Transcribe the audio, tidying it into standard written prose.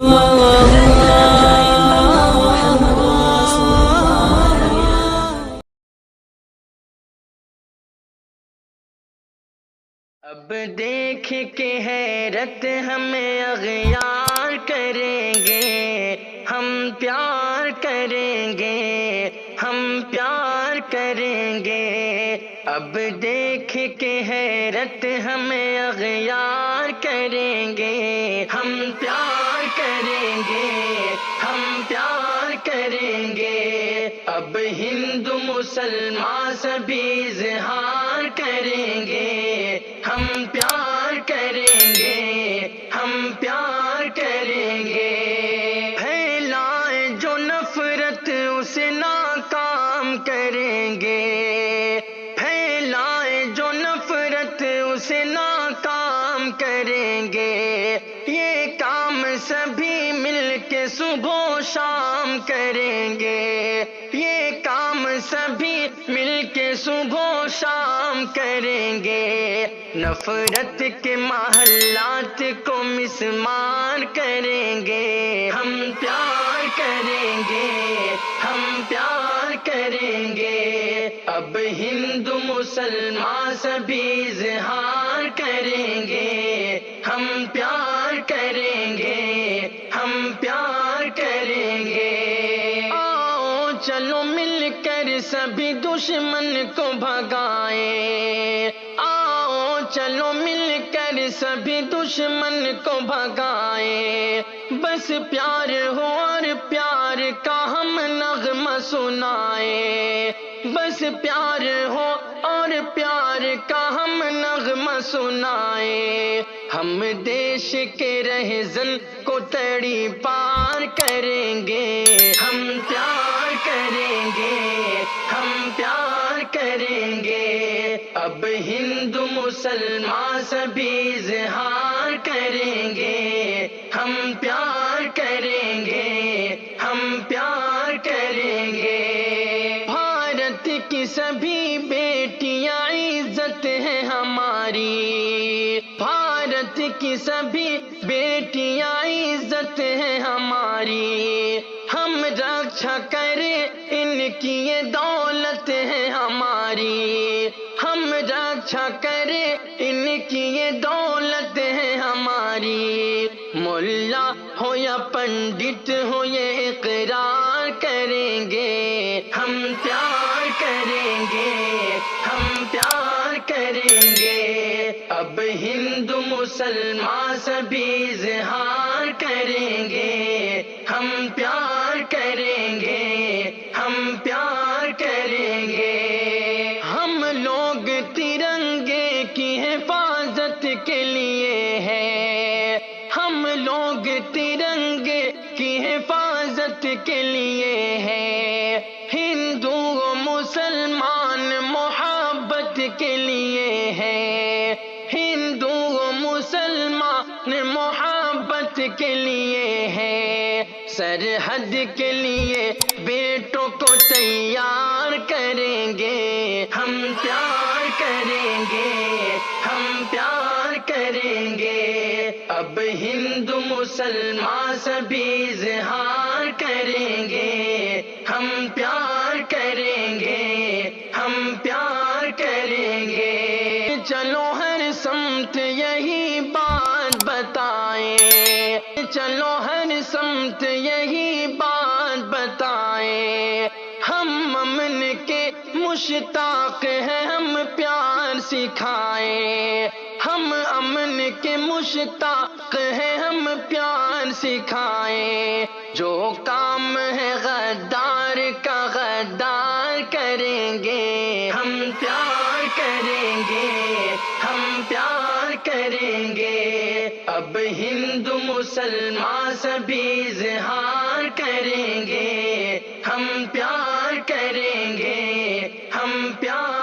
اب دیکھ کے حیرت ہمیں اغیار کریں گے، ہم پیار کریں گے، ہم پیار کریں گے۔ اب دیکھ کے حیرت ہمیں اغیار کریں گے، ہم پیار کریں گے، ہم پیار کریں گے۔ اب ہندو مسلمان سبھی اظہار کریں گے، ہم پیار کریں گے، ہم پیار کریں گے۔ پھیلائے جو نفرت اسے ناکام کریں گے، پھیلائے جو نفرت اسے ناکام کریں گے۔ یہ کام سبھی مل کے صبح و شام کریں گے، یہ کام سبھی مل کے صبح و شام کریں گے۔ نفرت کے محلات کو مسمار کریں گے، ہم پیار کریں گے، ہم پیار کریں گے۔ اب ہندو مسلمان سبھی اظہار کریں گے، ہم پیار کریں گے، ہم پیار کریں گے۔ آؤ چلو مل کر سبھی دشمن کو بھگائیں، آؤ چلو مل کر سبھی دشمن کو بھگائیں۔ بس پیار ہو اور پیار کا ہم نغمہ سنائیں، بس پیار ہو اور پیار کا ہم نغمہ سنائیں۔ ہم دیش کے رہزن کو تڑی پار کریں گے، ہم پیار کریں گے، ہم پیار کریں گے۔ اب ہندو مسلمان سبھی اظہار کریں گے، ہم پیار کریں گے، ہم پیار کریں گے۔ بھارت کی سبھی بیٹیاں عزت ہے ہماری، بھارت کی سبھی بیٹیاں عزت ہے ہماری۔ ہم رکشا کریں ان کی یہ دولت ہے ہماری، ہم رکشا کریں ان کی یہ دولت ہے ہماری۔ ملا ہو یا پنڈت ہو یہ اقرار کریں گے، ہم پیار کریں گے، ہم پیار کریں گے۔ اب ہندو مسلمان سبھی اظہار کریں گے، ہم پیار کریں گے، ہم پیار کریں گے۔ ہم لوگ ترنگے کی حفاظت کے لیے ہیں، ہم لوگ ترنگے کی حفاظت کے لیے ہیں۔ ہندو و مسلمان محبت کے لیے ہیں، ہندو و مسلمان محبت کے لیے ہیں۔ سرحد کے لیے بیٹوں کو تیار کریں گے، ہم پیار کریں گے، ہم پیار کریں گے۔ اب ہندو مسلمان سبھی اظہار کریں گے، ہم پیار کریں گے، ہم پیار کریں گے۔ چلو ہر سمت یہی بات بتائیں، چلو ہر سمت یہی بات بتائیں۔ ہم امن کے مشتاق ہیں، ہم پیار سکھائیں، ہم امن کے مشتاق ہیں، ہم پیار سکھائیں۔ جو کام ہے غدار کا غدار کریں گے، ہم پیار کریں گے، ہم پیار کریں گے۔ اب ہندو مسلمان سبھی اظہار کریں گے، ہم پیار کریں گے، ہم پیار